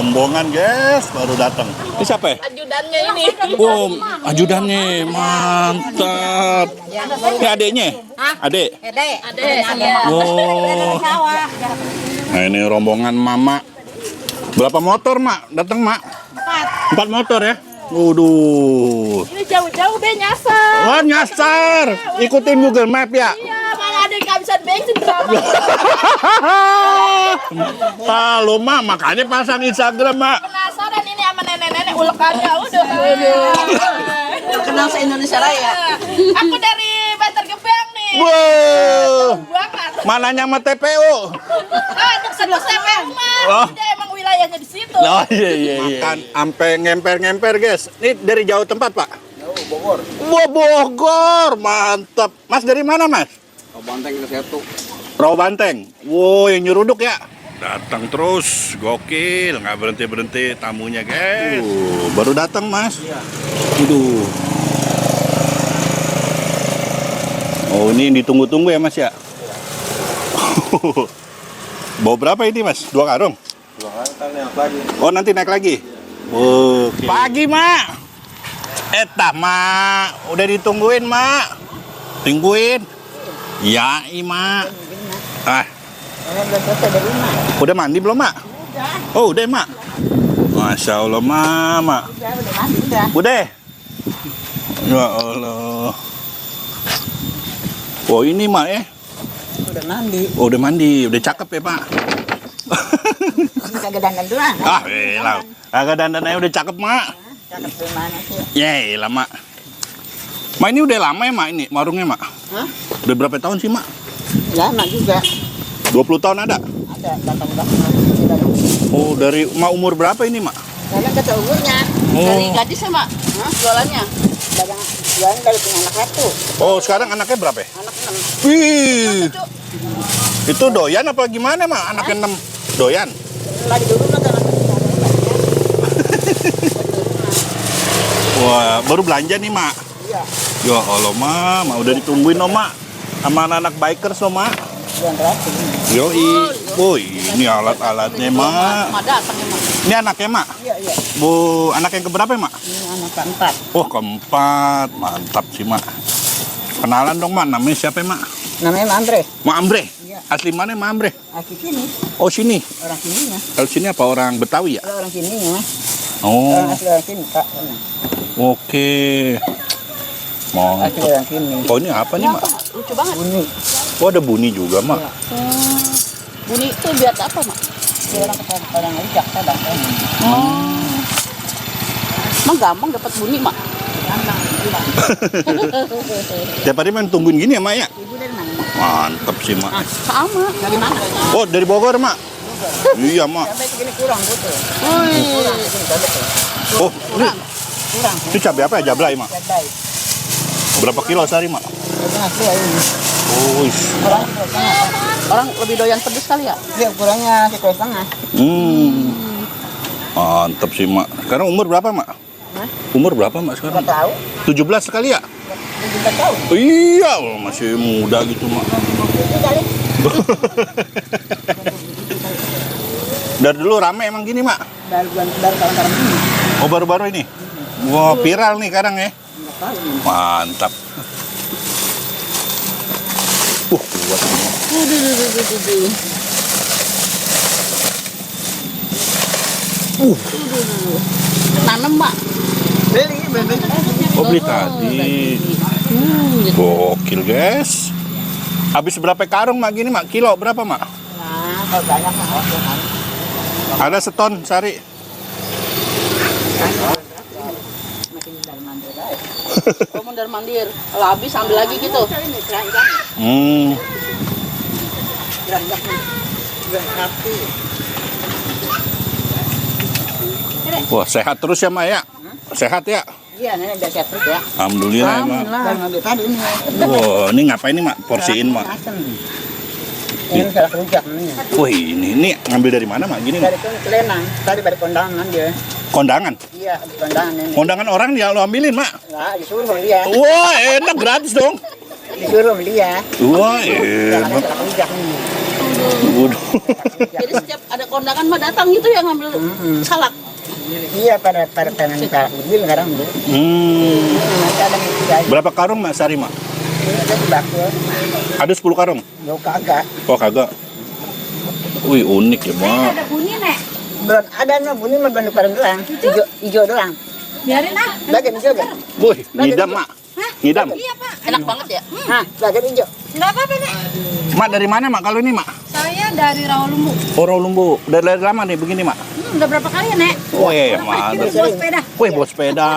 rombongan guys baru datang. Ini siapa ya? Ajudannya ini. Oh, ajudannya mantap. Ini adeknya? Adek? Adek. Oh. Nah ini rombongan mama. Berapa motor mak? Datang mak? 4 motor ya? Waduh. Ini jauh-jauh deh nyasar. Oh nyasar. Ikutin Google Map ya? Iya, mana ada yang kehabisan bensin berapa? Halo mak, makanya pasang Instagram mak. Penasaran ini sama nenek-nenek ulekannya udah. Kenal se-Indonesia Raya. Aku dari Bantar Gebang nih. Wow. Banget. Mananya sama TPU? Dekat TPU mah. Oh. Udah emang wilayahnya di situ. Oh iya. Makan sampai ngemper-ngemper guys. Ini dari jauh tempat pak? Jauh, Bogor. Wah Bogor, mantap. Mas dari mana mas? Banteng ke situ. Rawa Banteng. Wow yang nyeruduk ya. Datang terus, gokil, nggak berhenti tamunya guys. Baru datang mas. Iya. Waduh. Oh ini ditunggu-tunggu ya mas ya? Bawa berapa ini mas? 2 karung? 2 kali kan naik lagi. Oh nanti naik lagi? Oke. Pagi mak. Etah mak, udah ditungguin mak. Tungguin. Ya mak. Ah. Udah mandi belum mak? Oh udah mak. Masya Allah mak. Udah. Ya Allah. Oh ini mak ya? Udah mandi. Oh udah mandi, udah cakep ya pak. Kagak dandan doang. Ah elah, agak dandannya udah cakep mak. Cakep dari mana sih? Ya elah mak. Mak ini udah lama ya mak ini warungnya mak? Hah? Udah berapa tahun sih mak? Lama juga. 20 tahun ada? Ada 18 Oh dari mak umur berapa ini mak? Kadang kata umurnya. Dari Oh, gadis ya mak? Jualannya. Kadang jualan dari punya anak satu. oh sekarang anaknya berapa ya? Anak 6. Wih, itu doyan apa gimana mak? Anaknya 6 doyan? Lagi dulu mah kan anak Wah baru belanja nih mak? Iya. Ya Allah mak udah ditungguin no mak sama anak-anak bikers no mak. Jualan terakhir. Yoi, woi ini alat-alatnya mak. Mak datang ya mak. Ini anaknya mak? Iya. Bu, anak yang keberapa ya mak? Ini anak keempat. Oh keempat, mantap sih mak. Kenalan dong mak, namanya siapa ya mak? Namanya Mak Andre. Mak Ambre? Iya. Asli mana Mak Ambre? Asli sini. Oh sini? Orang sininya. Kalau sini apa orang Betawi ya? Kalau orang sininya. Oh, Orang asli orang sini Pak. oke. Mau. Asli orang sini. Oh ini apa nih mak? Lucu banget. Bunyi. Oh ada bunyi juga mak. Bunyi itu biar apa mak? Dia orang orang rujak kadang. Emang gampang dapat bunyi mak? Tiap hari main tungguin gini ya mak ya? Ibu dari mana? Mantap sih mak. Sama. Dari mana? Oh dari Bogor mak? Iya mak. Cabai segini kurang betul. Wih. Oh ini, Kurang. ini cabai apa ya? Jablay mak? Cabai. Berapa kilo sehari mak? Kurang asli ya ini. Oh, ish. Orang lebih doyan pedes kali ya? Dia ukurannya 1,5 Mantap sih mak. Sekarang umur berapa mak? Hah? Umur berapa mak sekarang? Nggak tahu. 17 sekali ya? 17 tahun. Iya, masih muda gitu mak. Itu kali. Dari dulu rame emang gini mak? Dari tahun-tahun ini. Oh baru-baru ini? Wah viral nih kadang ya? Nggak tahu. Mantap. Kuat mak. Tanam mak. Beli. Oh beli tadi. Gokil guys. Habis berapa karung mak gini mak? Kilo berapa mak? Nah, kalau banyak mah kan. Ada seton sehari. Makin dari mandor aja. Oh mondar mandir. Kalau habis ambil lagi gitu. Ini keranjang. Keranjang. Berarti. Wah sehat terus ya mak ya? Sehat ya? Iya, nenek udah sehat terus ya. Alhamdulillah ya mak. Dari mobil tadi ini. Wah ini ngapain nih mak? Porsiin mak. Asem. Ini salah rujak namanya. Wah ini ngambil dari mana mak? Gini mak? Dari Kelenang, tadi dari kondangan dia. Kondangan? Iya, di kondangan ini. Kondangan orang ya lo ambilin mak? Nah, disuruh sama dia. Wah enak gratis dong. Disuruh sama dia. Wah Jalannya enak. salah rujak ini. Waduh. Jadi setiap ada kondangan mah datang gitu yang ngambil salak. Iya pada tangan salak mobil sekarang bu. Nanti ada yang Berapa karung mak sehari mak? ada di bakul. Ada 10 karung? Yo kagak. Oh kagak. Wih unik ya mak. Ada bunyi, Nek. Belum ada no bunyi mah baru pada doang. Hijau doang. Biarin ah. Bagian hijau kan? Wih ngidam mak. Ngidam. Iya, Pak. Enak banget ya. Hah, bagian hijau. Enggak apa-apa, Nek. Mak dari mana mak kalau ini mak? Saya dari Rawalumbu. Oh Rawalumbu. Dari lama nih begini mak? Udah berapa kali ya, Nek? Oh iya mantap. Bawa sepeda. Wih bawa sepeda.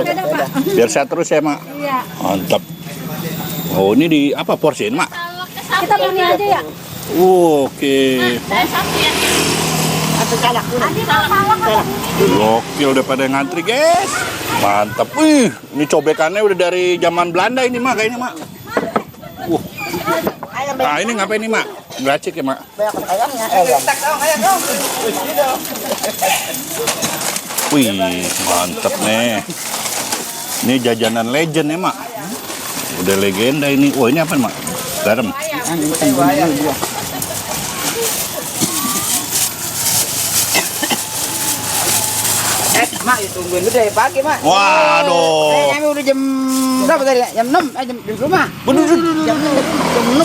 Sepeda, Pak. Biar sehat terus ya mak. Iya. Mantap. Oh ini di apa porsiin mak? Kita bunyi aja ya. Oke. Saya sapi ya. Atau salak kuning. Adi mau salak apa? Gokil udah pada ngantri guys. Mantap. Wih, ini cobekannya udah dari zaman Belanda ini mak kayaknya mak. Nah ini ngapain nih mak? Geracik ya mak? Banyak ayamnya, ayam. Wih, mantap nih. Ini jajanan legend ya mak. Udah legenda ini. Wah ini apa mak? Garam. Mak, tungguin dulu dari pagi, Mak. Waduh. Kami udah jam berapa tadi? Jam 6, jam di rumah.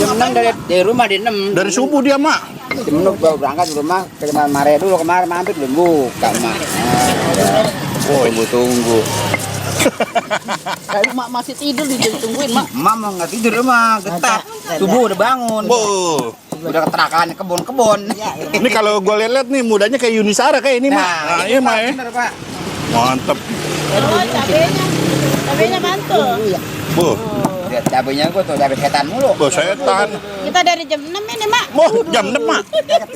Jam 6 dari rumah di 6. Dari subuh dia mak. Jam 6 baru berangkat di rumah ke Mare dulu, kemarin mampir belum buka, Mak. Tunggu. Kayak mak masih tidur ditungguin mak. Mak mau nggak tidur, Mak. Getar. Subuh udah bangun. Wow. Udah keterakaan kebun-kebun. Ini kalau gue lihat nih mudanya kayak Yunisara kayak ini mak. Nah, iya mak ya. Bener, Pak. Mantap. Oh, cabenya mantul. Buh, Lihat cabenya gua tuh cabai setan mulu. buh setan. Kita dari jam 6 ini, Mak. Wah, jam 6 mak.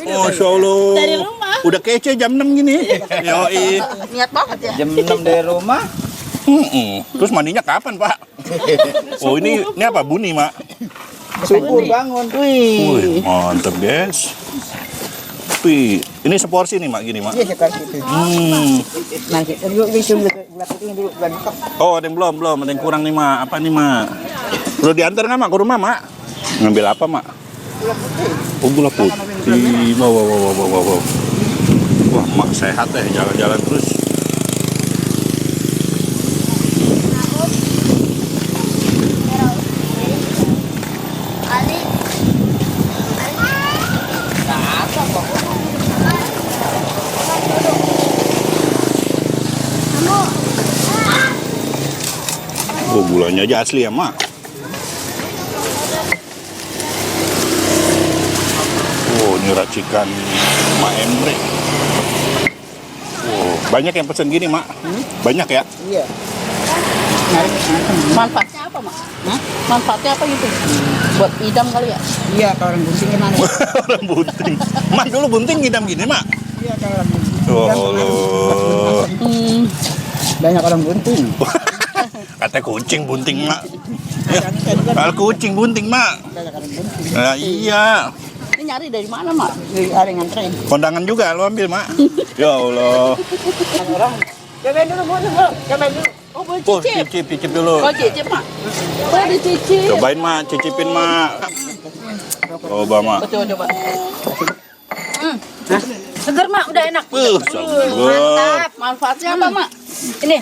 Masya Allah. Dari rumah. Udah kece jam 6 gini. Yoi. Niat banget ya. Jam 6 dari rumah. Terus mandinya kapan pak? Oh ini apa? Buni mak. Subuh bangun. Wih, mantap guys. Wih, ini seporsi nih mak gini mak. Iya seperti itu. Nanti dulu dulu Oh ada yang belum, ada yang kurang nih mak. Apa nih mak? Udah diantar nggak mak ke rumah mak? Ngambil apa mak? Oh gula putih. Wow. Wah mak sehat ya, jalan-jalan terus. Oh gulanya aja asli ya mak. Oh ini racikan Mak Emre. Oh banyak yang pesen gini mak. Banyak ya? Iya. Manfaatnya apa mak? Manfaatnya apa gitu? Buat idam kali ya? Iya, kalau orang bunting gimana? Orang bunting. Mak dulu bunting ngidam gini mak. Iya, kalau orang bunting. Oh Allah. Banyak orang bunting. Kata kucing bunting mak. Kalau kucing bunting mak. Banyak orang bunting. Nah, iya. Ini nyari dari mana mak? Jadi ada yang nganterin. Kondangan juga lo ambil mak. Ya Allah. Orang. Cobain dulu, Bu. Cobain dulu. Oh boleh Oh cicip. cicip dulu. Oh cicip mak. Boleh dicicip. Cobain mak, cicipin mak. Coba mak. Coba. Seger, Mak. Udah enak. Seger. Mantap. Manfaatnya apa mak? Ini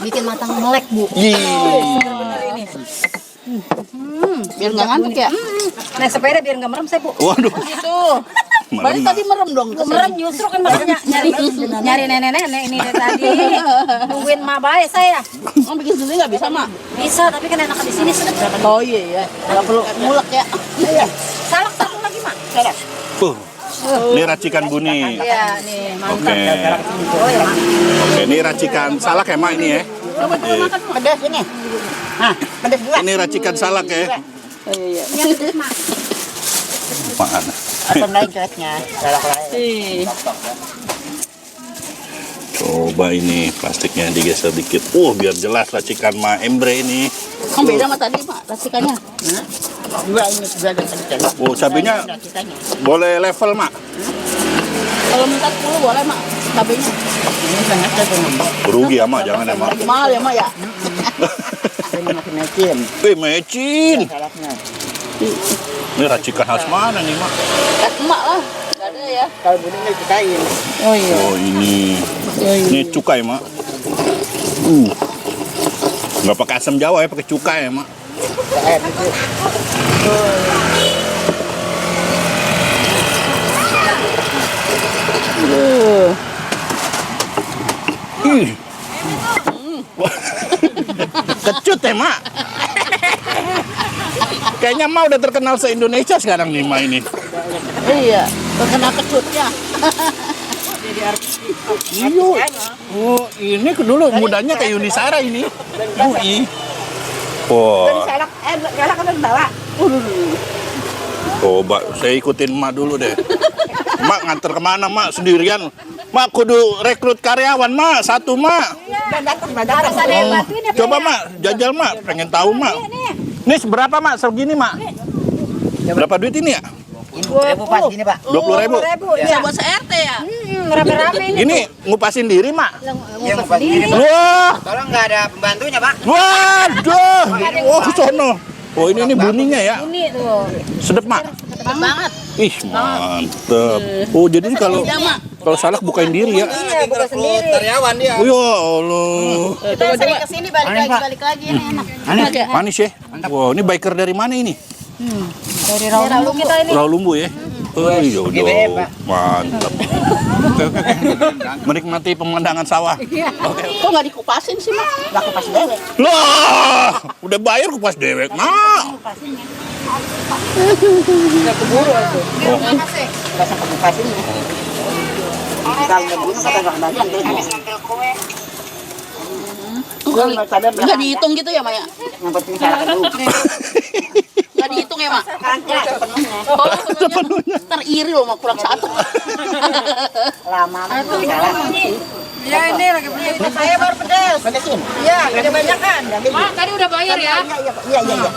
bikin matang melek, Bu. Bener ini. Biar nggak ngantuk ya? Naik sepeda biar nggak merem saya, Bu. Waduh. Gitu. Merem, Berarti Mak. tadi merem dong. Merem justru kan maksudnya nyari nenek-nenek ini dari tadi. Nungguin mak baik saya. Mau bikin sendiri nggak bisa mak? Bisa, tapi kan enak di sini sedap. Oh iya ya. Nggak perlu mulek ya. Salak satu lagi, Mak. Ini racikan Buni. Iya, nih, Oke. mantap. Oh ya, Mak. Oke, ini racikan salak ya mak ini ya. Coba dulu makan mak. Pedas ini. Hah, pedas dua. Ini racikan salak ya. Iya. Yang pedes, Mak. Apaan? Atau lain jeleknya. Salak lain. Ih. Coba ini plastiknya digeser dikit. Biar jelas racikan Mak Emre ini. Oh beda sama tadi mak racikannya. Dua ini dua dan pedas. Oh, cabenya Racikannya. boleh level mak. Kalau minta 10 boleh mak cabenya. Ini sangat satu nombor. Rugi ya mak, jangan ya mak. Mahal ya mak ya. Ini masih mecin. Mecin. Salaknya. Ini racikan khas mana nih, Mak? Kat emak lah. Nggak ada ya. Kalau bunyinya dikain. Oh iya. Oh, ini. Ini cukai, Mak. Nggak pakai asam Jawa ya, pakai cukai ya, Mak. Kayak gitu. Ih. Kecut ya, Mak. Kayaknya Mak udah terkenal se-Indonesia sekarang nih, Mak ini. Iya. Terkena kecutnya. Iya. Oh, ini dulu mudanya kayak Yunisara ini. UI. Wah. Galak kan bawa. Coba saya ikutin Mak dulu deh. Mak nganter kemana, Mak? Sendirian. Mak kudu rekrut karyawan, Mak. Satu, Mak. Harus ada yang bantuin ya. Coba, Mak. Jajal, Mak. Pengen tahu, Mak. Ini seberapa, Mak? Segini, Mak? Berapa duit ini ya? 20.000 pas gini, Pak. 20.000. Bisa buat CRT ya. Rame-rame ini. Ini ngupasin diri, Mak. Iya, pas gini, Pak. Wah. Tolong nggak ada pembantunya, Pak. Waduh. Wah, sono. Oh, ini buninya ya. Ini tuh. Sedep, Mak. Cepet banget. Ih, mantep. Oh, jadi ini kalau salak bukain diri ya. Iya, bukan sendiri. Karyawan dia. Oh, ya Allah. Kita sering kesini balik lagi ini enak. Aneh. Manis ya. Wow, ini biker dari mana ini? Dari Rawalumbu kita ini. Rawalumbu ya. Oh, iya, GBM, udah. Pak. Mantap. Menikmati pemandangan sawah. Kok nggak dikupasin sih, Mak? Lah kupas dewek. Lah, udah bayar kupas dewek. Nah. Keburu itu. Nggak sampai kupasin. Kalau nggak bunuh kata nggak banyak deh. Nggak dihitung gitu ya, Maya? Yang penting salah dulu. Nggak dihitung ya, Mak? Oh, sepenuhnya. Teriri loh, Mak. Kurang satu. Lama itu salah. Ya ini lagi beli. Saya baru pedes. Pedesin. Iya, ada banyak kan. Mak, tadi udah bayar ya? Iya, iya, iya.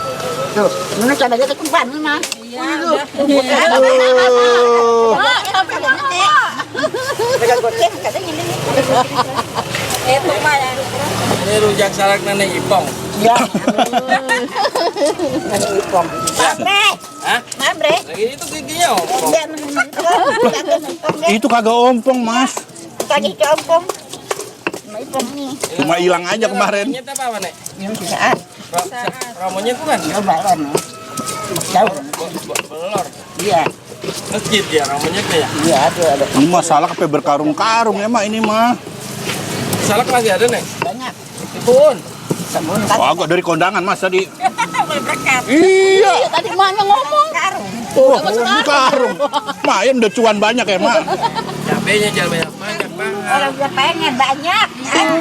Tuh, mana cabanya ketumpan, Mas. Iya, udah. Aduh. Mak, sampai gede. Pegang goceng katanya ini. Itu Mak ya. Ini rujak salak nenek Ipong. Iya. Ini ipom. Mambre. Hah? Mambre. Lagi itu giginya Opong. Itu kagak ompong, Mas. Kaki ke ompong. Ipom nih. Cuma hilang aja kemarin. Monyet apa, Nek? Ini sisaan. Ramonyet bukan? Jauh balon. Jauh. Belor. Iya. Masjid ya ramonyetnya ya. Iya, ada. Ini mah salak sampai berkarung-karung ya, Mak, ini mah. Salak masih ada, Nek? Banyak. Ipun. Sebelum Oh, agak dari kondangan, Mas, tadi. Berkat. Iya. Ya, tadi Maknya ngomong. Oh, di karung. Mayan udah cuan banyak ya, Mak. Cabenya jangan banyak banget. Orang gue pengen banyak. Mahal.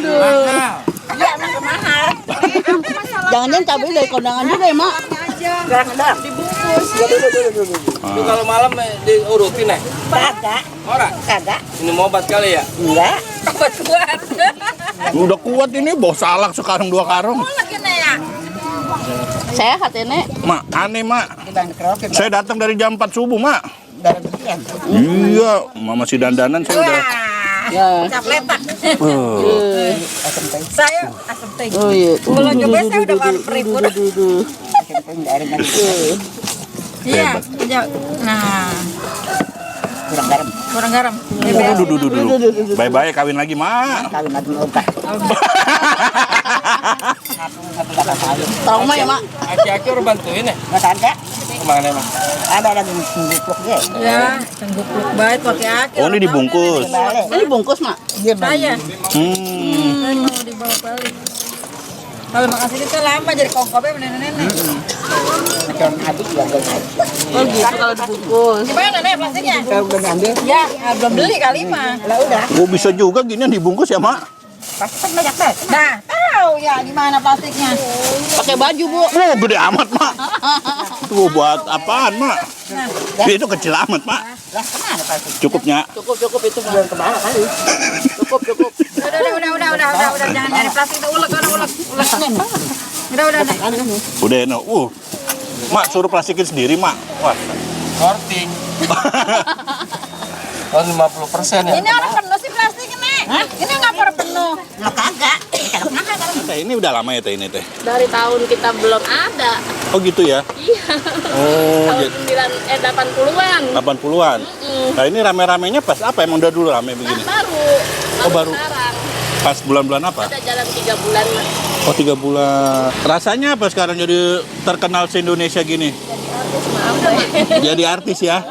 Iya, emang mahal. Jangan-jangan cabai dari kondangan juga ya, Mak? Garang-garang. Dibungkus. Itu kalau malam diurutin, Nek? Kagak. Ora. Kagak. Minum obat kali ya? Enggak. Obat kuat. Udah kuat ini bawa salak sekarang 2 karung. Lagi nih ya. Sehat ya, Nek? Mak, aneh, Mak. Dibanding kerokin. Saya datang dari jam 4 subuh, Mak. Dari beginian. Iya, Mama masih dandanan saya udah. Ya. Capletak. Asam teh. Saya asam teh. Oh iya. Kalau nyoba saya udah baru peribut. Asam teh dari nanti. Iya. Nah, Kurang garam. kurang garam. Duh. Bye-bye kawin lagi, Mak. Kawin lagi obat. Trauma ya, Mak? Aki-aki orang bantuin ya? Nggak ada. Kemana, Mak? Ada lagi ngupluk dia. Ya, cenggupluk baik pakai aki. Oh, ini dibungkus. Balik. Ini bungkus, Mak? Dia Saya. Hmm. Mau dibawa balik. Kalau makasih kita lama jadi kongkopnya nenek-nenek. macam habis ya guys. Oh gitu kalau dibungkus. Gimana nih plastiknya? Kalau udah ngambil, Ya, belum beli kali mah. lah udah. Oh, bisa juga gini dibungkus ya, Mak? Pasti kan banyak banget. Nah, tahu ya gimana plastiknya. Pakai baju, Bu. Oh, gede amat, Mak. Tuh buat apaan, Mak? Itu kecil amat, Mak. Lah kemana pasti? Cukupnya. Cukup itu, Mak. Belum kemana kali. Cukup. Udah, jangan nyari plastik itu ulek. Udah. Udah, no. Mak suruh plastikin sendiri, Mak. Wah. Korting. Oh 50% ya? Ini orang penuh sih plastiknya, Nek. Ini nggak pada penuh. Lah kagak. Kagak mahal kan. teh? Ini udah lama ya teh ini teh? Dari tahun kita belum ada. Oh gitu ya? Iya. Oh, Tahun 80-an. 80-an. Nah ini rame-ramenya pas apa? Emang udah dulu rame begini? Baru. Oh, baru. Sekarang. Pas bulan-bulan apa? Ada jalan 3 bulan. Mas. Oh 3 bulan. Rasanya apa sekarang jadi terkenal se-Indonesia gini? Jadi artis ya?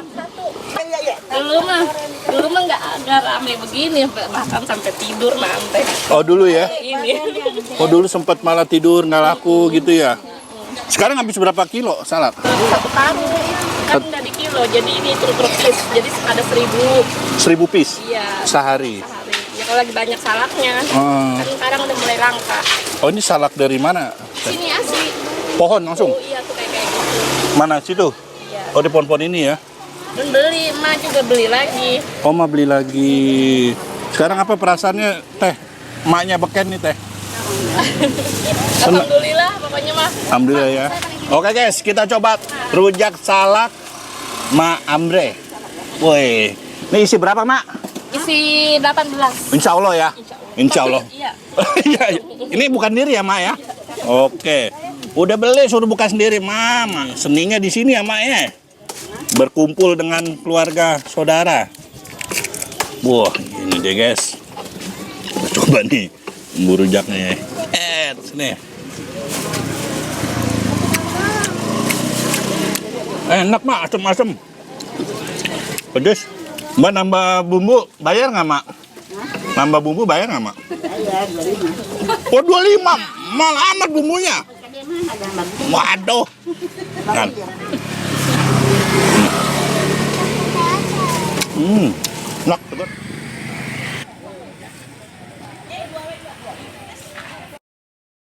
Dulu mah nggak rame begini, bahkan sampai tidur nanti. Oh dulu ya? Ini. Oh dulu sempat malah tidur nggak laku gitu ya? Sekarang habis berapa kilo salak? 1 karung kan nggak di kilo, jadi ini truk piece, jadi ada 1000. 1000 piece Iya. sehari. Sehari. Ya kalau lagi banyak salaknya, Oh. kan sekarang udah mulai langka. Oh ini salak dari mana? Sini asli. Pohon langsung? Oh, iya tuh kayak gitu. Mana situ? Iya. Oh di pohon-pohon ini ya? Dan beli, emak juga beli lagi. Oh ma beli lagi. Sekarang apa perasaannya teh? Maknya beken nih teh. Alhamdulillah pokoknya mah. Alhamdulillah ya. Oke guys, kita coba rujak salak Ma Amre. Woi, ini isi berapa mak? Isi 18. Insya Allah ya. Insya Allah. Iya. Iya, ini bukan diri ya mak ya? Oke. Udah beli suruh buka sendiri mama. Seninya di sini ya mak ya. Berkumpul dengan keluarga saudara. Wah, ini deh guys. Kita coba nih bumbu rujaknya. Sini. Enak mak, asem-asem. Pedes. Mbak nambah bumbu, bayar nggak mak? Nambah bumbu bayar nggak mak? Bayar 25. Oh 25, mahal amat bumbunya. Waduh. Kan. Enak,